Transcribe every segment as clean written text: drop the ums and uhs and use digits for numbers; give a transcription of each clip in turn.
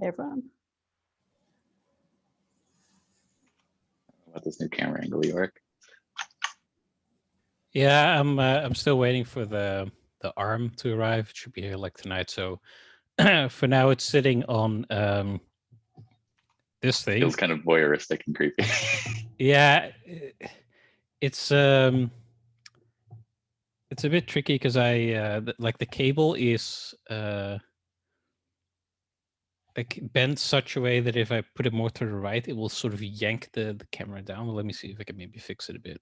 Hey, everyone. About this new camera angle, York. Yeah, I'm still waiting for the arm to arrive. It should be here like tonight. So for now, it's sitting on this thing. Feels kind of voyeuristic and creepy. Yeah, it's a bit tricky because like the cable is like bent such a way that if I put it more to the right, it will sort of yank the camera down. Well, let me see if I can maybe fix it a bit.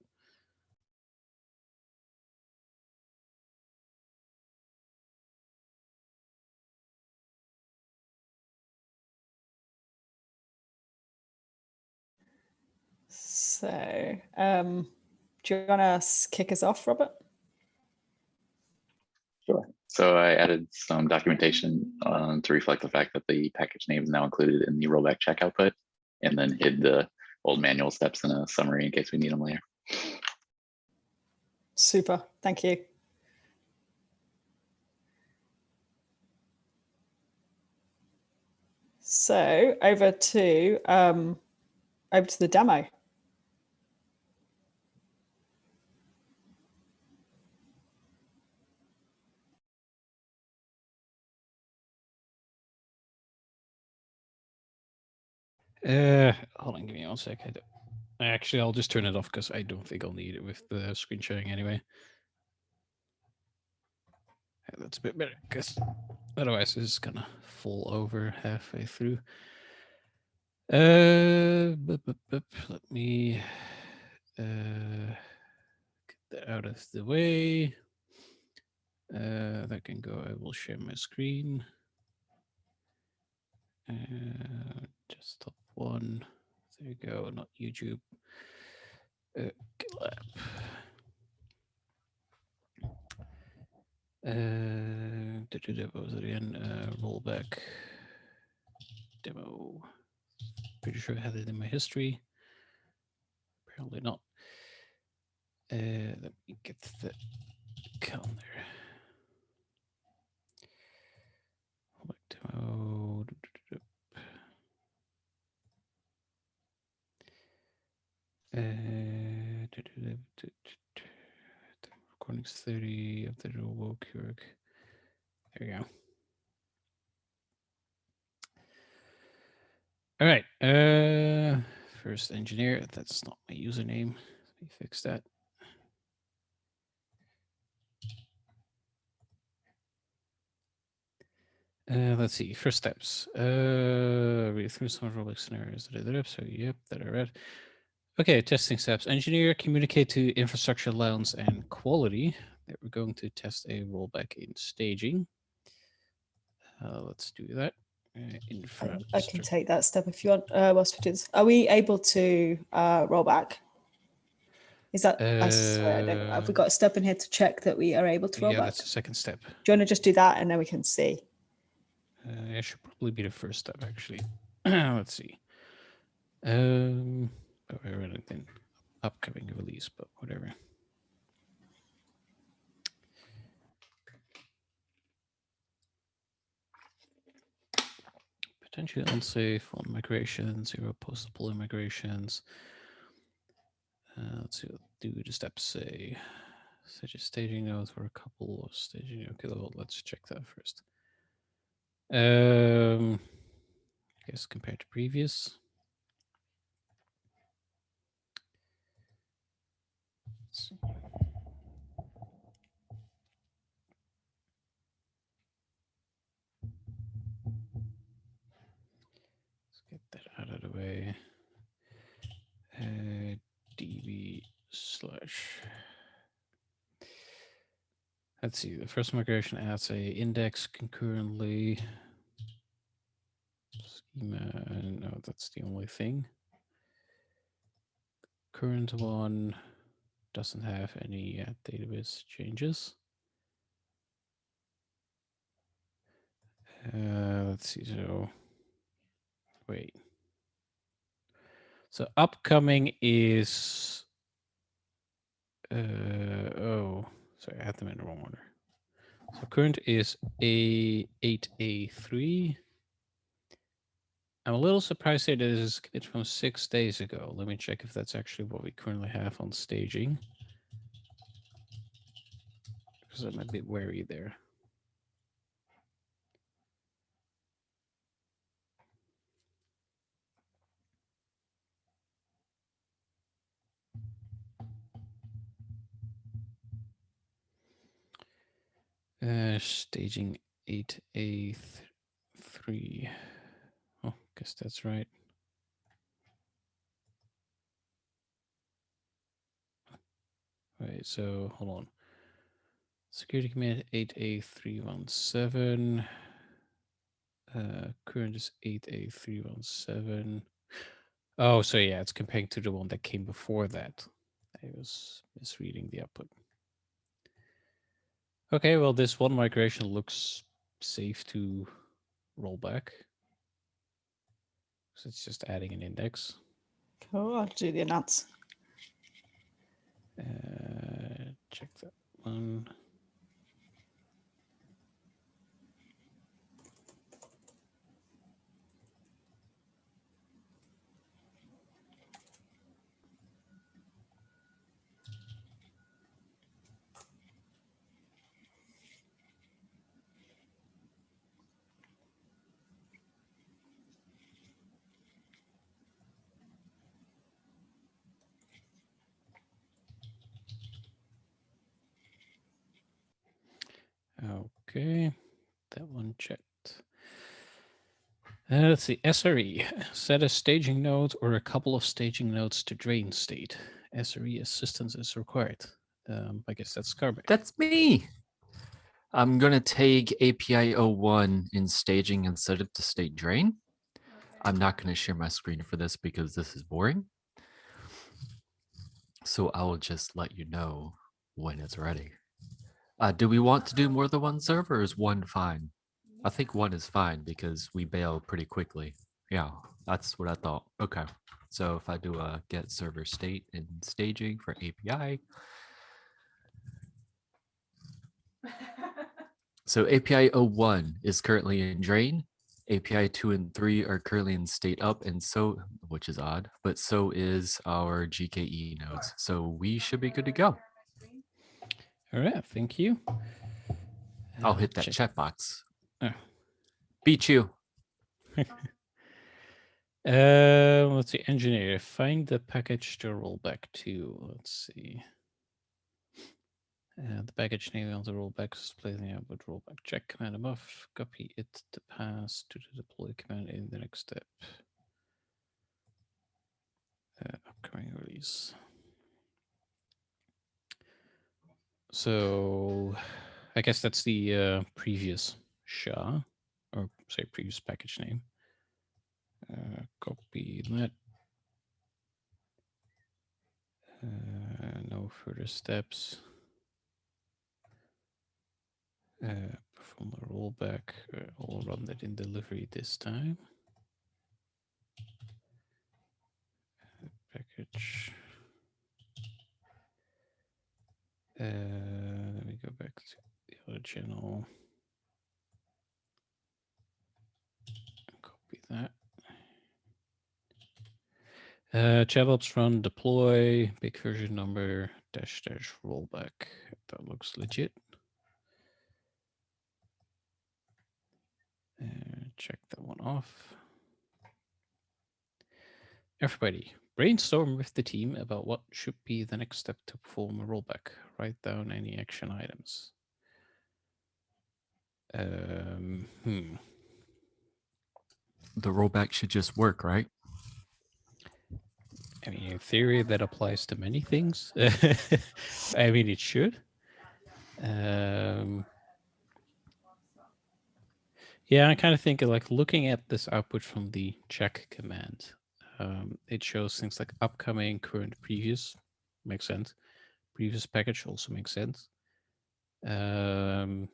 So, do you want to kick us off, Robert? Sure. So I added some documentation to reflect the fact that the package name is now included in the rollback check output, and then hid the old manual steps in a summary in case we need them later. Super, thank you. So over to the demo. Hold on, give me 1 second. Actually, I'll just turn it off because I don't think I'll need it with the screen sharing anyway. That's a bit better because otherwise this is gonna fall over halfway through. Let me get that out of the way. That can go. I will share my screen. Just top one. There you go. Not YouTube. GitLab. What was it again? Rollback demo. Pretty sure I had it in my history. Apparently not. Let me get the calendar. Demo. Recordings 30 of the Rollback. There you go. All right. First engineer. That's not my username. Let me fix that. Let's see. First steps. Read through some rollback scenarios. So yep, that I read. Okay, testing steps. Engineer communicate to infrastructure allowance and quality that we're going to test a rollback in staging. Let's do that. I can take that step if you want. Whilst we do this, are we able to roll back? Is that? Have we got a step in here to check that we are able to roll back? Yeah, that's the second step. Do you want to just do that and then we can see? It should probably be the first step actually. Let's see. I read it in upcoming release, but whatever. Potentially unsafe on migration, 0 post-deploy migrations. Let's see what do the steps say. Such as staging nodes for a couple of staging. Okay, well, let's check that first. I guess compared to previous. Let's see. Let's get that out of the way. DB/. Let's see. The first migration adds a index concurrently. Schema. No, that's the only thing. Current one doesn't have any database changes. Let's see. So wait. So upcoming is oh, sorry, I had them in the wrong order. So current is A8A3, I'm a little surprised that it is it's from 6 days ago. Let me check if that's actually what we currently have on staging. Because I'm a bit wary there. Staging 8A3. Oh, guess that's right. Right, so hold on. Security command 8A317. Current is 8A317. Oh, so yeah, it's comparing to the one that came before that. I was misreading the output. Okay, well, this one migration looks safe to roll back. So it's just adding an index. Cool. I'll do the announce. Check that one. Okay, that one checked. Let's see, SRE. Set a staging node or a couple of staging nodes to drain state. SRE assistance is required. I guess that's Scarbeck. That's me. I'm going to take API 01 in staging and set it to state drain. I'm not going to share my screen for this because this is boring. So I will just let you know when it's ready. Do we want to do more than one server or is one fine? I think one is fine because we bail pretty quickly. Yeah, that's what I thought. Okay. So if I do a get server state in staging for API. So API 01 is currently in drain. API 2 and 3 are currently in state up, and so, which is odd, but so is our GKE nodes. So we should be good to go. All right, thank you. I'll hit that check. chat box. Oh. Beat you. Let's see, engineer, find the package to roll back to. Let's see. The package name on the rollback is placing out with rollback check command above. Copy it to pass to the deploy command in the next step. Upcoming release. So I guess that's the previous SHA, or say previous package name. Copy that. No further steps. Perform the rollback. I'll run that in delivery this time. Package. Let me go back to the other channel. Copy that. Javops run deploy big version number -- rollback. That looks legit. Check that one off. Everybody, brainstorm with the team about what should be the next step to perform a rollback. Write down any action items. The rollback should just work, right? I mean, in theory, that applies to many things. I mean, it should. Yeah, I kind of think like looking at this output from the check command, it shows things like upcoming, current, previous. Makes sense. Previous package also makes sense. I'm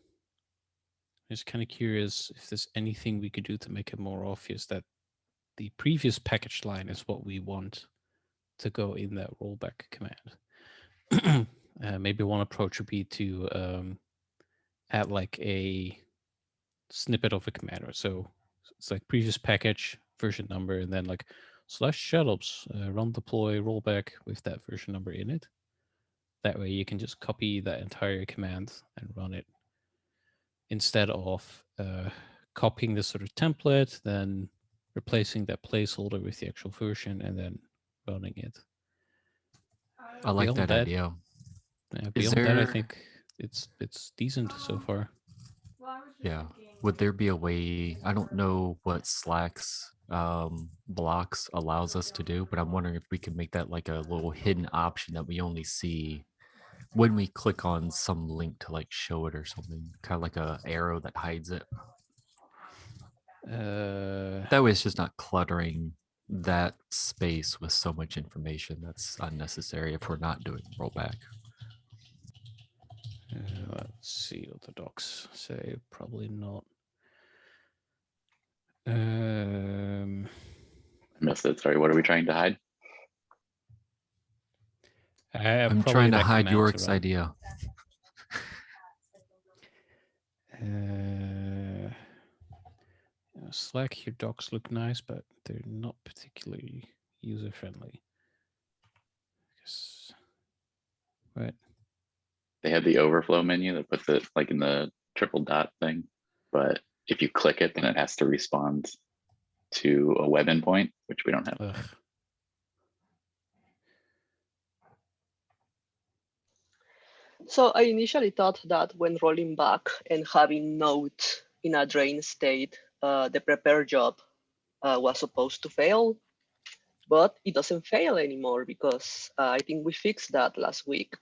just kind of curious if there's anything we could do to make it more obvious that the previous package line is what we want to go in that rollback command. Maybe one approach would be to add like a snippet of a command. So it's like previous package version number, and then like /shellups run deploy rollback with that version number in it. That way you can just copy that entire command and run it instead of copying the sort of template, then replacing that placeholder with the actual version and then running it. I like Beyond that idea. Beyond that, I think it's decent so far. Yeah. Would there be a way? I don't know what Slack's blocks allows us to do, but I'm wondering if we could make that like a little hidden option that we only see when we click on some link to like show it or something, kind of like a arrow that hides it. That way it's just not cluttering that space with so much information that's unnecessary if we're not doing rollback. Let's see what the docs say. Probably not. I missed it. Sorry, what are we trying to hide? I'm trying to hide Yorick's idea. Slack, your docs look nice, but they're not particularly user-friendly. Right. They have the overflow menu that puts it like in the triple dot thing, but if you click it, then it has to respond to a web endpoint, which we don't have. Ugh. So I initially thought that when rolling back and having node in a drain state, the prepare job was supposed to fail, but it doesn't fail anymore because I think we fixed that last week.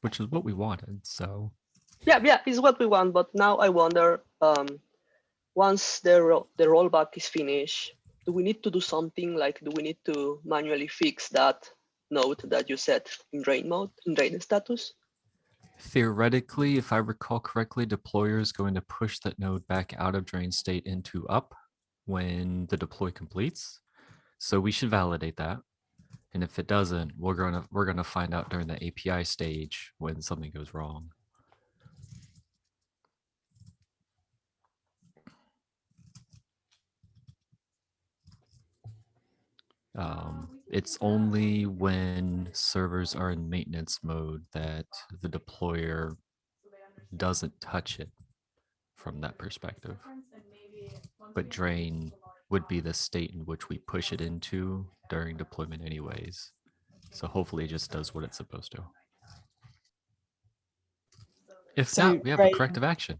Which is what we wanted, so. Yeah, it's what we want, but now I wonder, once the rollback is finished, do we need to do something like, do we need to manually fix that node that you set in drain mode, in drain status? Theoretically, if I recall correctly, deployer is going to push that node back out of drain state into up when the deploy completes. So we should validate that. And if it doesn't, we're gonna find out during the API stage when something goes wrong. It's only when servers are in maintenance mode that the deployer doesn't touch it from that perspective. But drain would be the state in which we push it into during deployment anyways. So hopefully it just does what it's supposed to. If So not, we have a corrective action.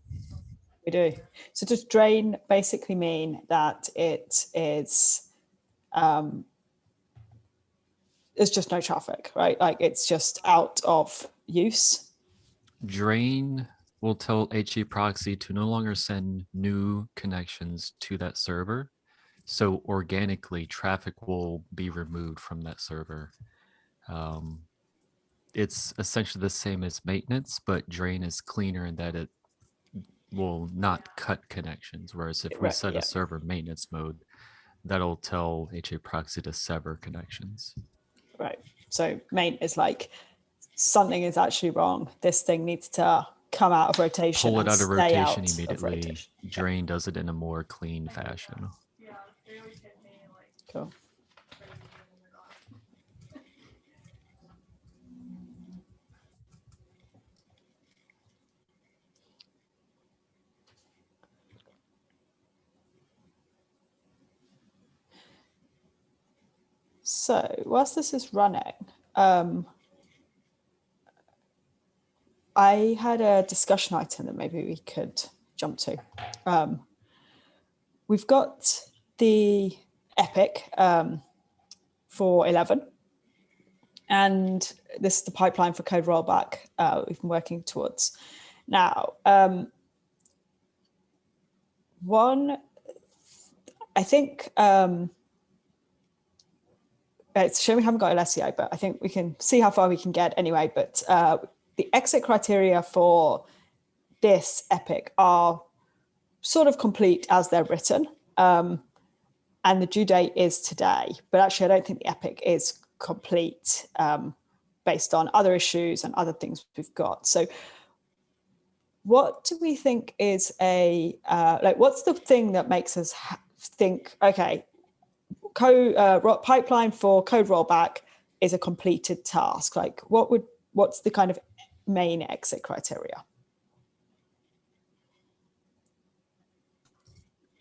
We do. So does drain basically mean that it is, there's just no traffic, right? Like it's just out of use? Drain will tell HA proxy to no longer send new connections to that server. So organically, traffic will be removed from that server. It's essentially the same as maintenance, but drain is cleaner in that it will not cut connections. Whereas if we set a server maintenance mode, that'll tell HA proxy to sever connections. Right. So main is like something is actually wrong. This thing needs to come out of rotation. Pull it out of rotation Of immediately. rotation. Drain does it in a more clean fashion. Cool. So whilst this is running, I had a discussion item that maybe we could jump to. We've got the epic for 11, and this is the pipeline for code rollback we've been working towards. Now, I think it's a shame we haven't got Alessio, but I think we can see how far we can get anyway. But the exit criteria for this epic are sort of complete as they're written. And the due date is today. But actually, I don't think the epic is complete based on other issues and other things we've got. So what do we think is a, like, what's the thing that makes us think, okay, pipeline for code rollback is a completed task? Like, what's the kind of main exit criteria?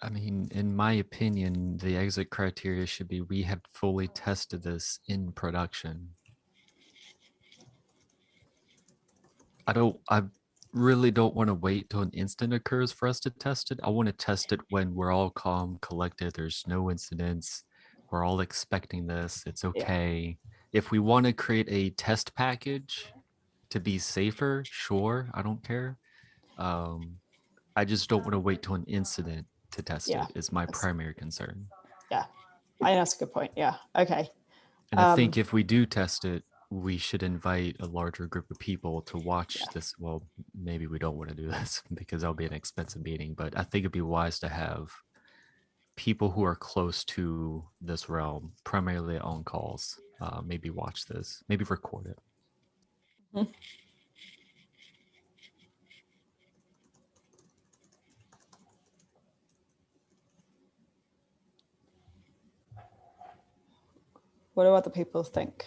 I mean, in my opinion, the exit criteria should be we have fully tested this in production. I really don't want to wait till an incident occurs for us to test it. I want to test it when we're all calm, collected, there's no incidents, we're all expecting this, it's okay. If we want to create a test package to be safer, sure, I don't care. I just don't want to wait till an incident to test it is my primary concern. Yeah, I think that's a good point. Yeah, okay. And I think if we do test it, we should invite a larger group of people to watch this. Well, maybe we don't want to do this because that'll be an expensive meeting, but I think it'd be wise to have people who are close to this realm, primarily on calls, maybe watch this, maybe record it. Mm-hmm. What do other people think?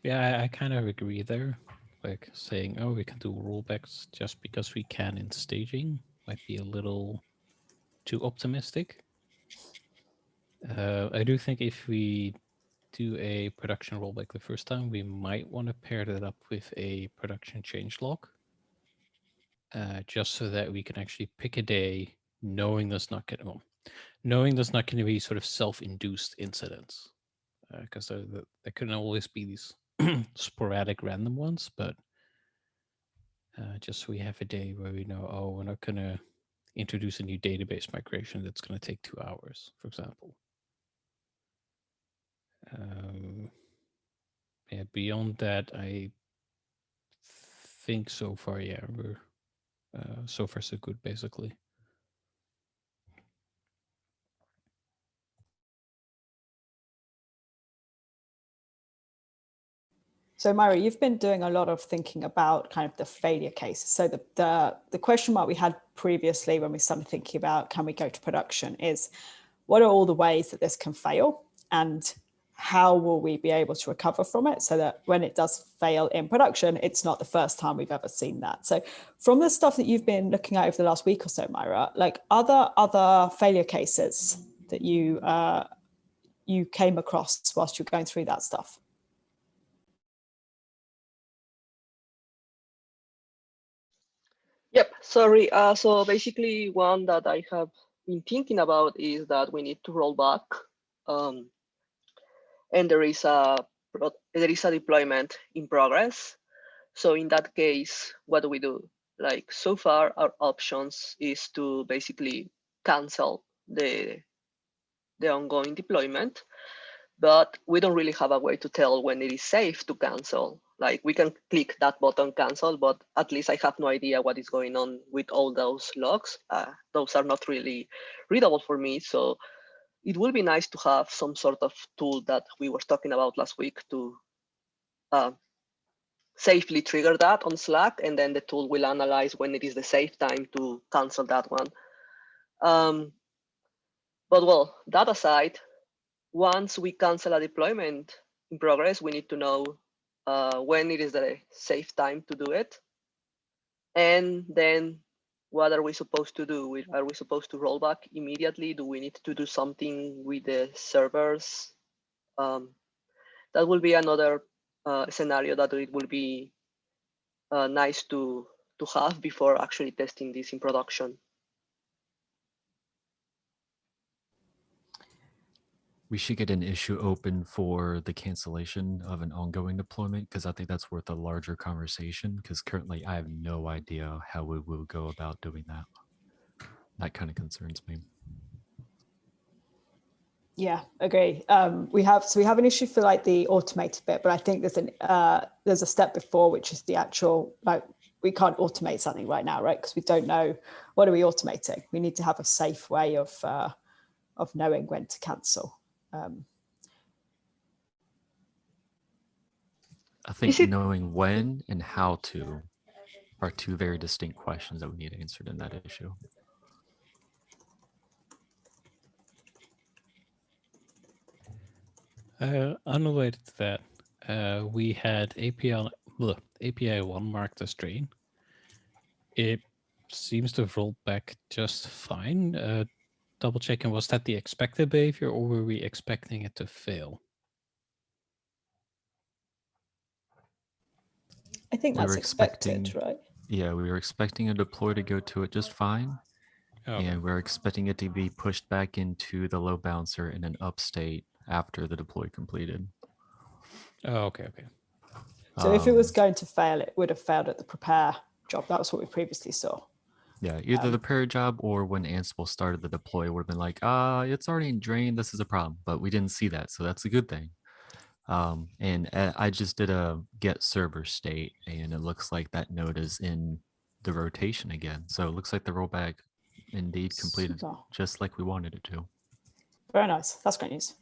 Yeah, I kind of agree there. Like saying, oh, we can do rollbacks just because we can in staging might be a little too optimistic. I do think if we do a production rollback the first time, we might want to pair that up with a production changelog, just so that we can actually pick a day knowing there's not going to be sort of self-induced incidents, because there can always be these sporadic random ones, but just so we have a day where we know, oh, we're not going to introduce a new database migration that's going to take 2 hours, for example. Yeah, beyond that, I think so far, yeah, we're so far so good, basically. So Myra, you've been doing a lot of thinking about kind of the failure cases. So the question mark we had previously when we started thinking about can we go to production is, what are all the ways that this can fail, and how will we be able to recover from it so that when it does fail in production, it's not the first time we've ever seen that? So from the stuff that you've been looking at over the last week or so, Myra, like other failure cases that you came across whilst you're going through that stuff? Yep, sorry. So basically one that I have been thinking about is that we need to roll back. And there is a deployment in progress. So in that case, what do we do? Like, so far, our options is to basically cancel the ongoing deployment, but we don't really have a way to tell when it is safe to cancel. Like, we can click that button cancel, but at least I have no idea what is going on with all those logs. Those are not really readable for me. So it would be nice to have some sort of tool that we were talking about last week to safely trigger that on Slack, and then the tool will analyze when it is the safe time to cancel that one. But well, that aside, once we cancel a deployment in progress, we need to know when it is the safe time to do it. And then what are we supposed to do? Are we supposed to roll back immediately? Do we need to do something with the servers? That will be another scenario that it will be nice to have before actually testing this in production. We should get an issue open for the cancellation of an ongoing deployment, because I think that's worth a larger conversation, because currently I have no idea how we will go about doing that. That kind of concerns me. Yeah, agree. We have an issue for like the automated bit, but I think there's a step before, which is the actual, like, we can't automate something right now, right? Because we don't know, what are we automating? We need to have a safe way of knowing when to cancel. I think it- knowing when and how to are two very distinct questions that we need answered in that issue. Unrelated to that, we had API 1 marked as drain. It seems to have rolled back just fine. Double checking, was that the expected behavior or were we expecting it to fail? I think We that's were expected, expecting- right? Yeah, we were expecting a deploy to go to it just fine. Okay. And we're expecting it to be pushed back into the load balancer in an up state after the deploy completed. Oh, okay. So if it was Um, going to fail, it would have failed at the prepare job. That was what we previously saw. Yeah, either the pair job or when Ansible started the deploy would have been like, it's already in drain, this is a problem. But we didn't see that, so that's a good thing. And I just did a get server state, and it looks like that node is in the rotation again. So it looks like the rollback indeed completed Super. just like we wanted it to. Very nice. That's great news.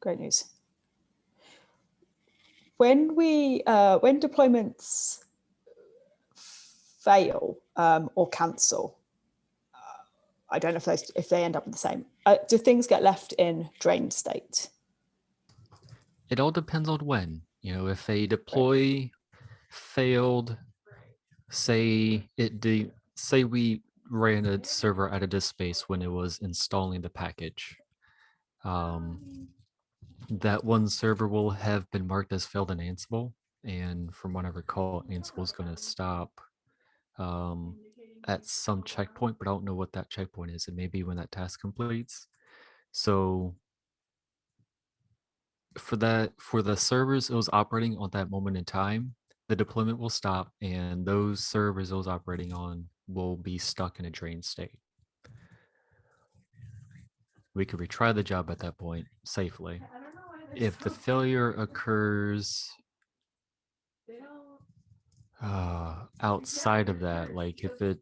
Great news. When deployments fail or cancel, I don't know if they end up in the same. Do things get left in drained state? It all depends on when. If a deploy failed, say we ran a server out of disk space when it was installing the package. That one server will have been marked as failed in Ansible, and from what I recall, Ansible is going to stop at some checkpoint, but I don't know what that checkpoint is. It may be when that task completes. So for the servers it was operating on that moment in time, the deployment will stop, and those servers it was operating on will be stuck in a drain state. We could retry the job at that point safely. If the failure occurs outside of that, like if it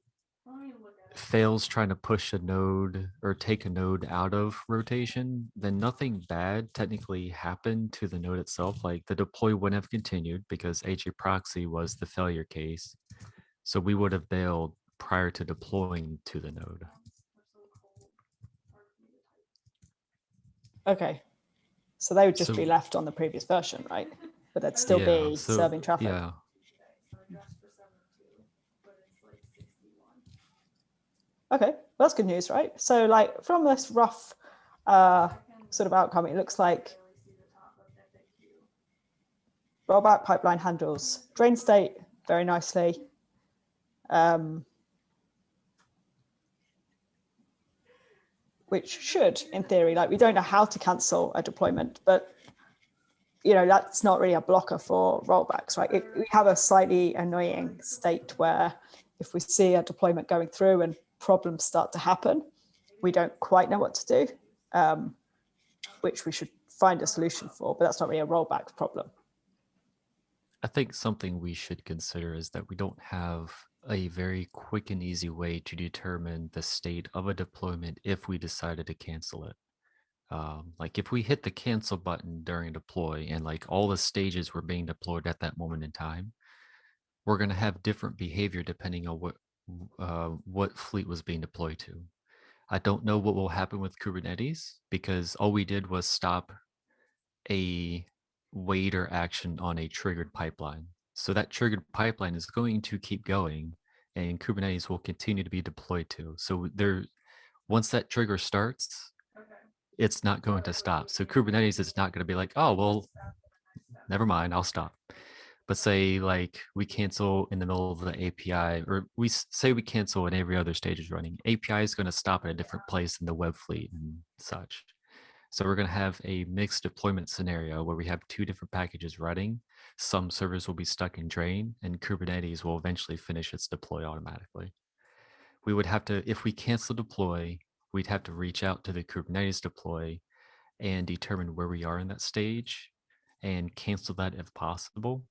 fails trying to push a node or take a node out of rotation, then nothing bad technically happened to the node itself. Like the deploy wouldn't have continued because HA proxy was the failure case. So we would have bailed prior to deploying to the node. Okay. So they would just So- be left on the previous version, right? But they'd still be serving traffic. Yeah. Okay, well, that's good news, right? So like from this rough sort of outcome, it looks like rollback pipeline handles drain state very nicely. Which should, in theory, like we don't know how to cancel a deployment, but that's not really a blocker for rollbacks, right? We have a slightly annoying state where if we see a deployment going through and problems start to happen, we don't quite know what to do, which we should find a solution for, but that's not really a rollback problem. I think something we should consider is that we don't have a very quick and easy way to determine the state of a deployment if we decided to cancel it. Like if we hit the cancel button during deploy and like all the stages were being deployed at that moment in time, we're going to have different behavior depending on what fleet was being deployed to. I don't know what will happen with Kubernetes because all we did was stop a waiter action on a triggered pipeline. So that triggered pipeline is going to keep going and Kubernetes will continue to be deployed to. So once that trigger starts, it's not going to stop. So Kubernetes is not going to be like, oh, well, never mind, I'll stop. But say like we cancel in the middle of the API, or say we cancel and every other stage is running. API is going to stop at a different place in the web fleet and such. So we're going to have a mixed deployment scenario where we have two different packages running. Some servers will be stuck in drain and Kubernetes will eventually finish its deploy automatically. We would have to, if we cancel deploy, we'd have to reach out to the Kubernetes deploy and determine where we are in that stage and cancel that if possible.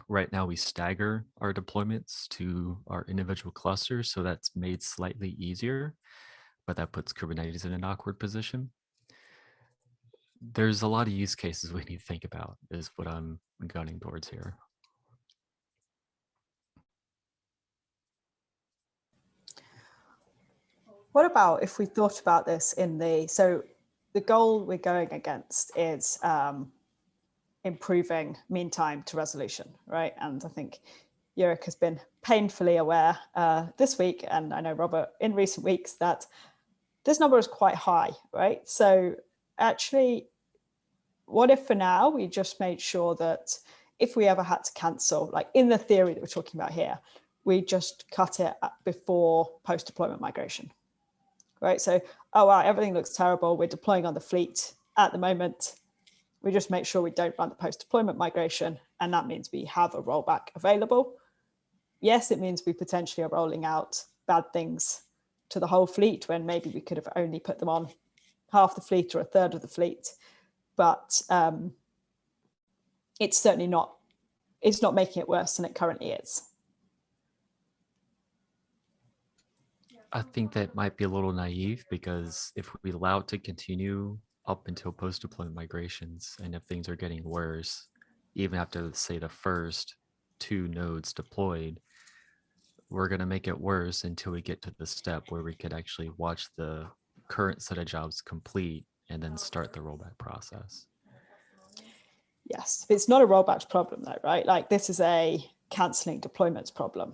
Right now we stagger our deployments to our individual clusters, so that's made slightly easier, but that puts Kubernetes in an awkward position. there's a lot of use cases we need to think about, is what I'm gunning towards here. What about if we thought about this so the goal we're going against is improving mean time to resolution, right? And I think Yurik has been painfully aware this week, and I know Robert in recent weeks, that this number is quite high, right? So actually, what if for now we just made sure that if we ever had to cancel, like in the theory that we're talking about here, we just cut it before post-deployment migration, right? So, oh wow, everything looks terrible. We're deploying on the fleet at the moment. We just make sure we don't run the post-deployment migration, and that means we have a rollback available. Yes, it means we potentially are rolling out bad things to the whole fleet when maybe we could have only put them on half the fleet or a third of the fleet. But it's certainly not, it's not making it worse than it currently is. I think that might be a little naive, because if we allow it to continue up until post-deployment migrations, and if things are getting worse, even after, say, the first 2 nodes deployed, we're going to make it worse until we get to the step where we could actually watch the current set of jobs complete and then start the rollback process. Yes, it's not a rollbacks problem though, right? Like this is a canceling deployments problem.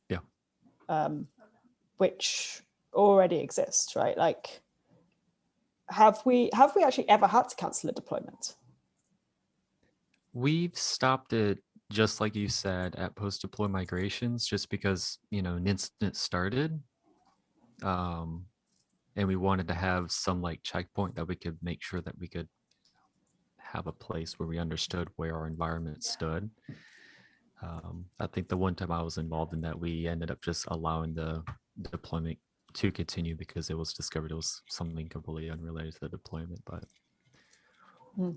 Yeah. Which already exists, right? Like, have we actually ever had to cancel a deployment? We've stopped it, just like you said, at post-deploy migrations, just because, an incident started. And we wanted to have some like checkpoint that we could make sure that we could have a place where we understood where our environment stood. I think the one time I was involved in that, we ended up just allowing the deployment to continue because it was discovered it was something completely unrelated to the deployment. But There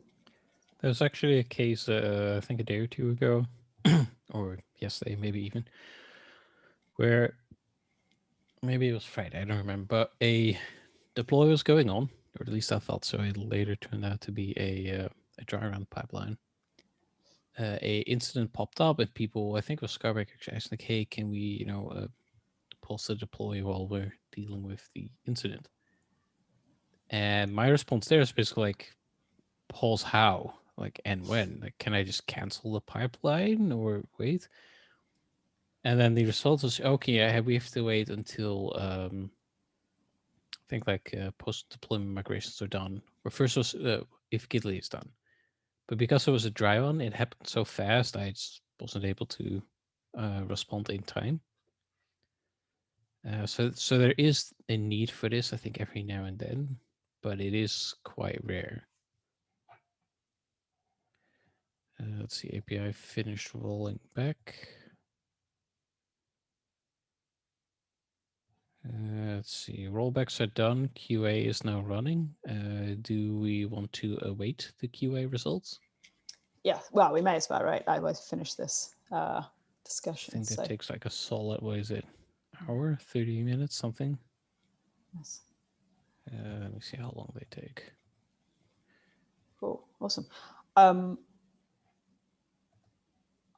was actually a case, I think a day or two ago, or yesterday, maybe even, where maybe it was Friday, I don't remember, but a deploy was going on, or at least I thought so. It later turned out to be a dry run pipeline. A incident popped up, and people, I think it was Scarbeck, actually asked like, "Hey, can we, pulse the deploy while we're dealing with the incident?" And my response there is basically like, "Pulse how? Like, and when? Like, can I just cancel the pipeline or wait?" And then the result was, "Okay, yeah, we have to wait until I think like post deployment migrations are done. Or first was if GitLab is done." But because it was a dry run, it happened so fast, I just wasn't able to respond in time. So there is a need for this, I think, every now and then, but it is quite rare. Let's see, API finished rolling back. Let's see, rollbacks are done. QA is now running. Do we want to await the QA results? Yeah, well, we may as well, right? I always finish this discussion. I think that takes like a solid, what is it, hour, 30 minutes, something. Yes. Let me see how long they take. Cool, awesome.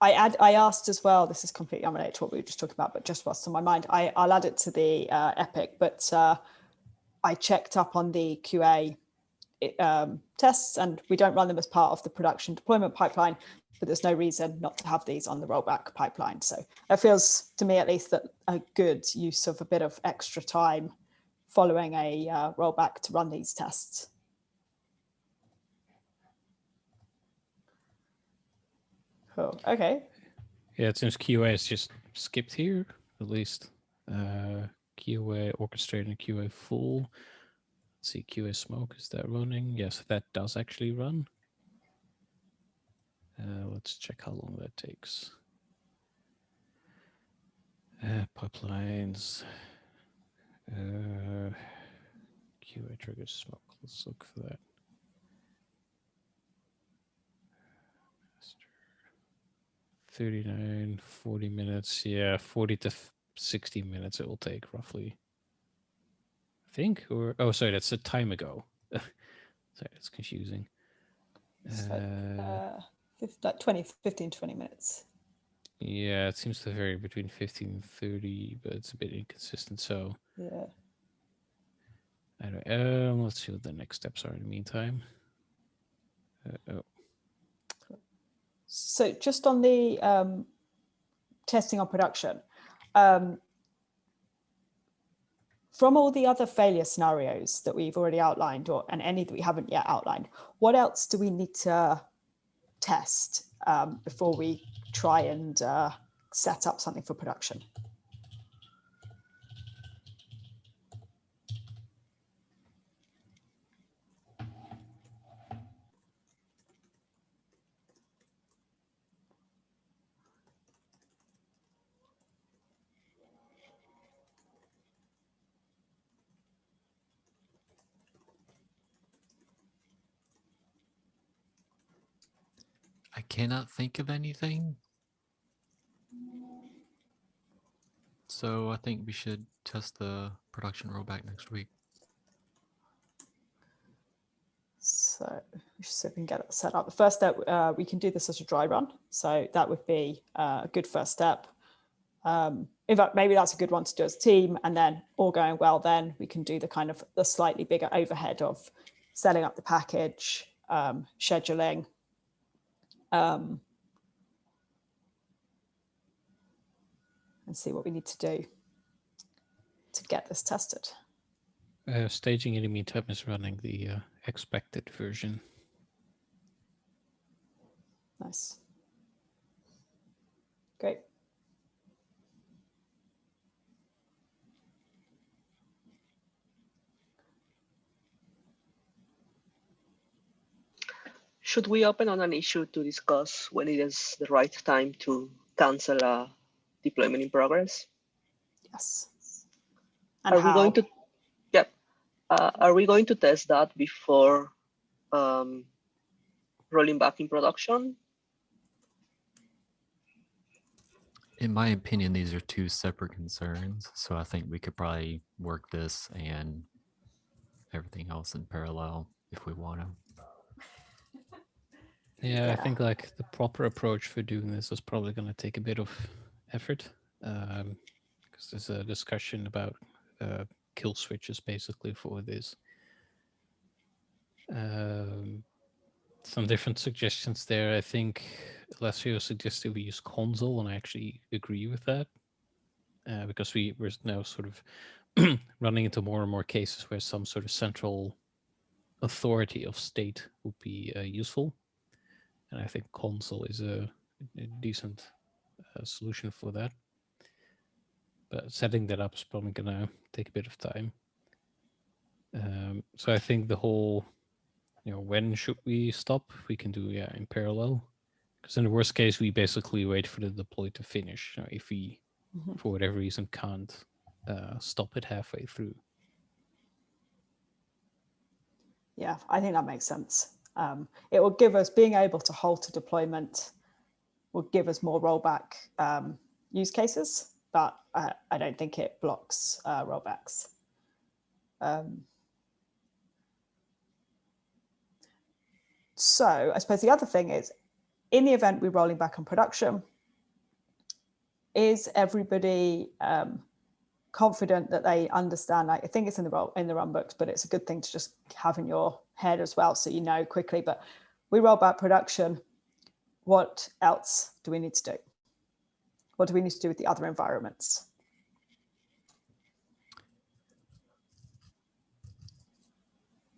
I asked as well, this is completely unrelated to what we were just talking about, but just what's on my mind. I'll add it to the Epic, but I checked up on the QA tests, and we don't run them as part of the production deployment pipeline, but there's no reason not to have these on the rollback pipeline. So it feels to me at least that a good use of a bit of extra time following a rollback to run these tests. Cool. Okay. Yeah, it seems QA is just skipped here, at least. QA orchestrated and QA full. Let's see, QA smoke, is that running? Yes, that does actually run. Let's check how long that takes. Pipelines. QA triggers smoke. Let's look for that. 39, 40 minutes. Yeah, 40 to 60 minutes it will take roughly. I think, or, oh, sorry, that's a time ago. Sorry, it's confusing. It's like 15, 20 minutes. Yeah, it seems to vary between 15 and 30, but it's a bit inconsistent. So Yeah. I don't. Let's see what the next steps are in the meantime. So just on the testing on production, from all the other failure scenarios that we've already outlined, and any that we haven't yet outlined, what else do we need to test before we try and set up something for production? I cannot think of anything. So I think we should test the production rollback next week. So we should see if we can get it set up. The first step, we can do this as a dry run. So that would be a good first step. In fact, maybe that's a good one to do as a team, and then all going well, then we can do the kind of the slightly bigger overhead of setting up the package, scheduling, and see what we need to do to get this tested. Staging in the meantime is running the expected version. Nice. Great. Should we open on an issue to discuss when it is the right time to cancel a deployment in progress? Yes. And are we going to? Yep. Are we going to test that before rolling back in production? In my opinion, these are two separate concerns. So I think we could probably work this and everything else in parallel if we want to. Yeah, I think like the proper approach for doing this is probably going to take a bit of effort, because there's a discussion about kill switches basically for this. Some different suggestions there. I think Alessio suggested we use console, and I actually agree with that, because we're now sort of running into more and more cases where some sort of central authority of state would be useful. And I think console is a decent solution for that. But setting that up is probably going to take a bit of time. So I think the whole, when should we stop? We can do, in parallel. Because in the worst case, we basically wait for the deploy to finish. If we, for whatever reason, can't stop it halfway through. Yeah, I think that makes sense. It will give us, being able to halt a deployment will give us more rollback use cases, but I don't think it blocks rollbacks. So I suppose the other thing is, in the event we're rolling back on production, is everybody confident that they understand? I think it's in the run books, but it's a good thing to just have in your head as well, so you know quickly. But we roll back production. What else do we need to do? What do we need to do with the other environments?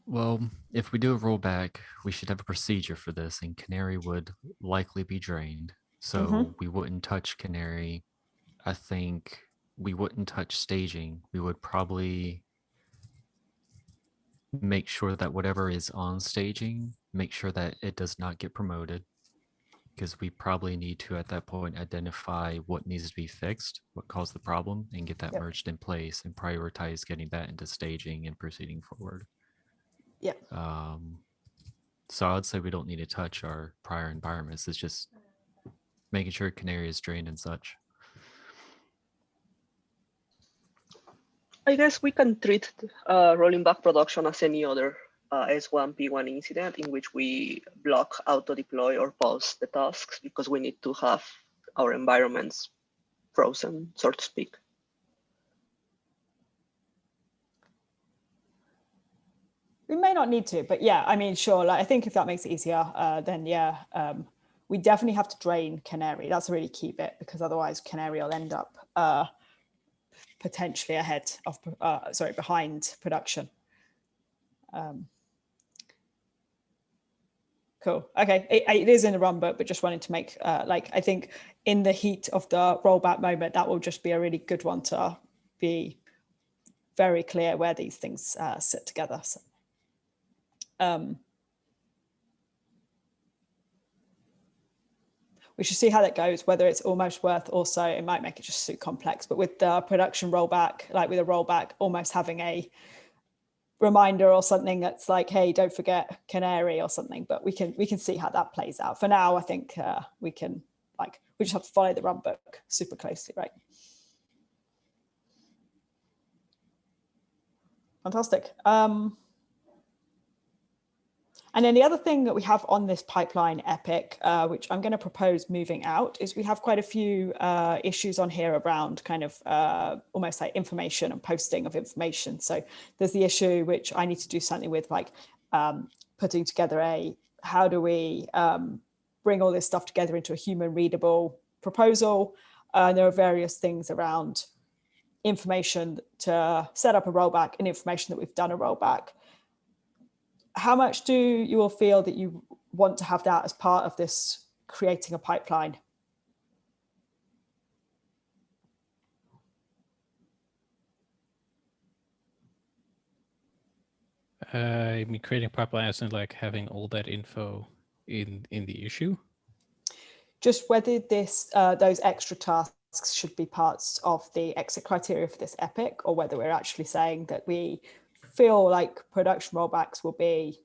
Well, if we do a rollback, we should have a procedure for this, and Canary would likely be drained. So we wouldn't touch Canary. I think we wouldn't touch staging. We would probably make sure that whatever is on staging, make sure that it does not get promoted, because we probably need to, at that point, identify what needs to be fixed, what caused the problem, and get that merged in place and prioritize getting that into staging and proceeding forward. Yeah. So I would say we don't need to touch our prior environments. It's just making sure Canary is drained and such. I guess we can treat rolling back production as any other S1 P1 incident in which we block auto deploy or pause the tasks because we need to have our environments frozen, so to speak. We may not need to, but yeah, I mean, sure. Like, I think if that makes it easier, then yeah, we definitely have to drain Canary. That's a really key bit, because otherwise Canary will end up potentially ahead of, behind production. Cool. Okay, it is in the run book, but just wanted to make I think in the heat of the rollback moment, that will just be a really good one to be very clear where these things sit together. So, we should see how that goes, whether it's almost worth also, it might make it just too complex, but with the production rollback, like with a rollback, almost having a reminder or something that's like, hey, don't forget Canary or something, but we can see how that plays out. For now, I think we can, we just have to follow the run book super closely, right? Fantastic. And then the other thing that we have on this pipeline epic, which I'm going to propose moving out, is we have quite a few issues on here around kind of almost like information and posting of information. So there's the issue which I need to do something with, like putting together how do we bring all this stuff together into a human readable proposal. There are various things around information to set up a rollback and information that we've done a rollback. How much do you all feel that you want to have that as part of this creating a pipeline? I mean, creating a pipeline isn't like having all that info in the issue. Just whether those extra tasks should be parts of the exit criteria for this epic, or whether we're actually saying that we feel like production rollbacks will be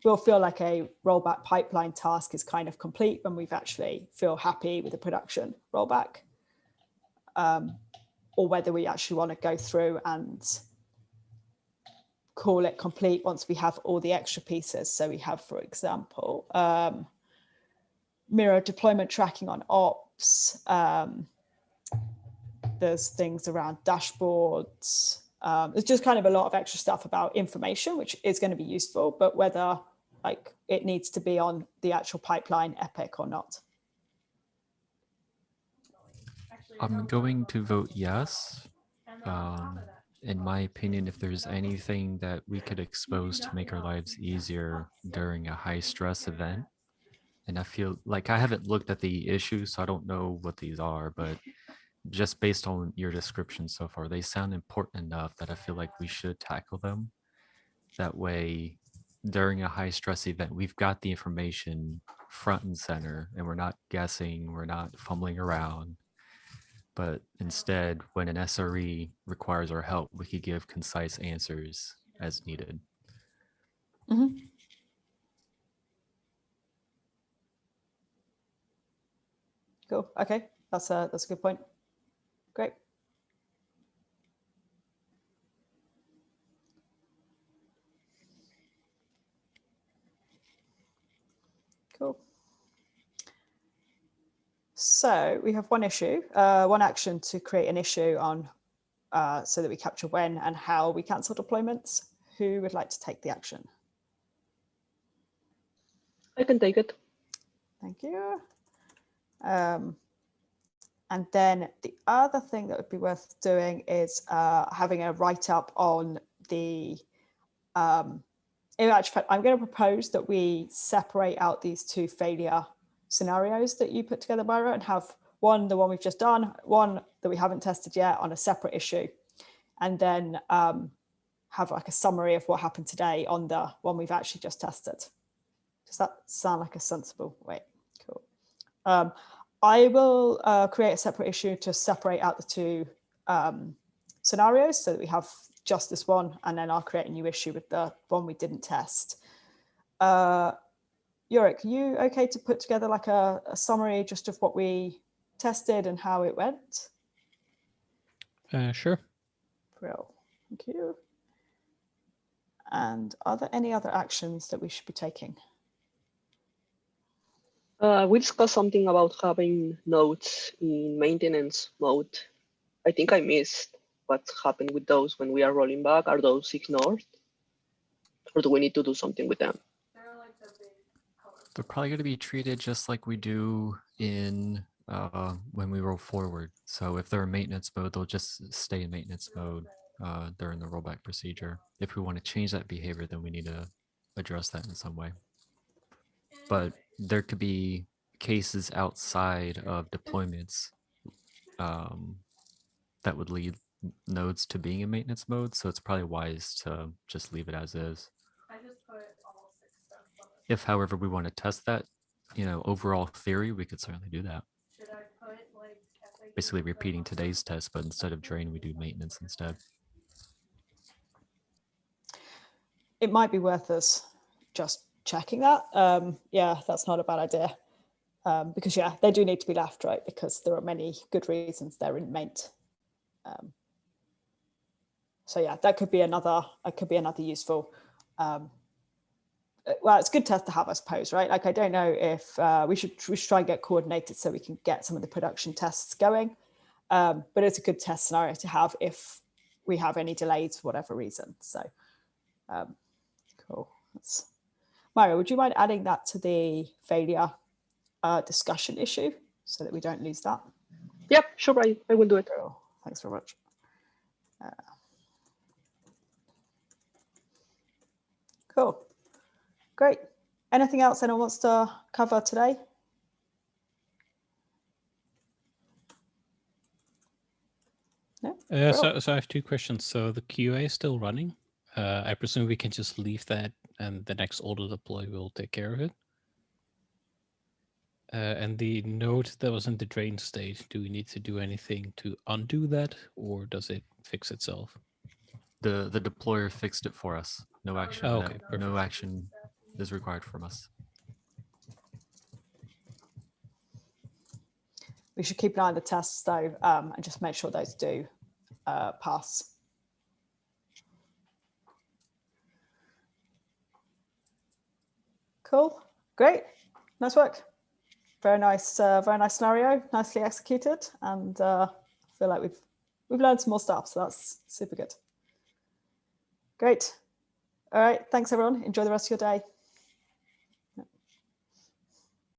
we'll feel like a rollback pipeline task is kind of complete when we've actually feel happy with the production rollback, or whether we actually want to go through and call it complete once we have all the extra pieces. So we have, for example, mirror deployment tracking on ops. There's things around dashboards. There's just kind of a lot of extra stuff about information, which is going to be useful, but whether it needs to be on the actual pipeline epic or not. I'm going to vote yes. In my opinion, if there's anything that we could expose to make our lives easier during a high stress event, and I feel like I haven't looked at the issue, so I don't know what these are, but just based on your description so far, they sound important enough that I feel like we should tackle them. That way, during a high stress event, we've got the information front and center, and we're not guessing, we're not fumbling around. But instead, when an SRE requires our help, we could give concise answers as needed. Mm-hmm. Cool. Okay, that's a good point. Great. Cool. So we have one issue, one action to create an issue on so that we capture when and how we cancel deployments. Who would like to take the action? I can take it. Thank you. And then the other thing that would be worth doing is having a write-up on the, in actual fact, I'm going to propose that we separate out these two failure scenarios that you put together, Myra, and have one, the one we've just done, one that we haven't tested yet on a separate issue, and then have like a summary of what happened today on the one we've actually just tested. Does that sound like a sensible way? Cool. I will create a separate issue to separate out the two scenarios so that we have just this one, and then I'll create a new issue with the one we didn't test. Yorick, are you okay to put together like a summary just of what we tested and how it went? Sure. Brill. Thank you. And are there any other actions that we should be taking? We discussed something about having nodes in maintenance mode. I think I missed what happened with those when we are rolling back. Are those ignored? Or do we need to do something with them? They're probably going to be treated just like we do in when we roll forward. So if they're in maintenance mode, they'll just stay in maintenance mode during the rollback procedure. If we want to change that behavior, then we need to address that in some way. But there could be cases outside of deployments that would lead nodes to being in maintenance mode. So it's probably wise to just leave it as is. If, however, we want to test that, overall theory, we could certainly do that. Basically repeating today's test, but instead of drain, we do maintenance instead. It might be worth us just checking that. Yeah, that's not a bad idea. Because yeah, they do need to be left, right? Because there are many good reasons they're in maint. So yeah, that could be another useful. Well, it's a good test to have, I suppose, right? Like, I don't know if we should try and get coordinated so we can get some of the production tests going. But it's a good test scenario to have if we have any delays for whatever reason. So cool. Mario, would you mind adding that to the failure discussion issue so that we don't lose that? Yep, sure, I will do it. Cool. Thanks very much. Cool. Great. Anything else anyone wants to cover today? No? So I have two questions. So the QA is still running. I presume we can just leave that and the next auto deploy will take care of it. And the node that was in the drain state, do we need to do anything to undo that, or does it fix itself? The deployer fixed it for us. No action. Oh, okay, no action is required from us. We should keep an eye on the tests though, and just make sure those do pass. Cool, great, nice work. Very nice scenario, nicely executed, and I feel like we've learned some more stuff, so that's super good. Great. All right, thanks everyone. Enjoy the rest of your day.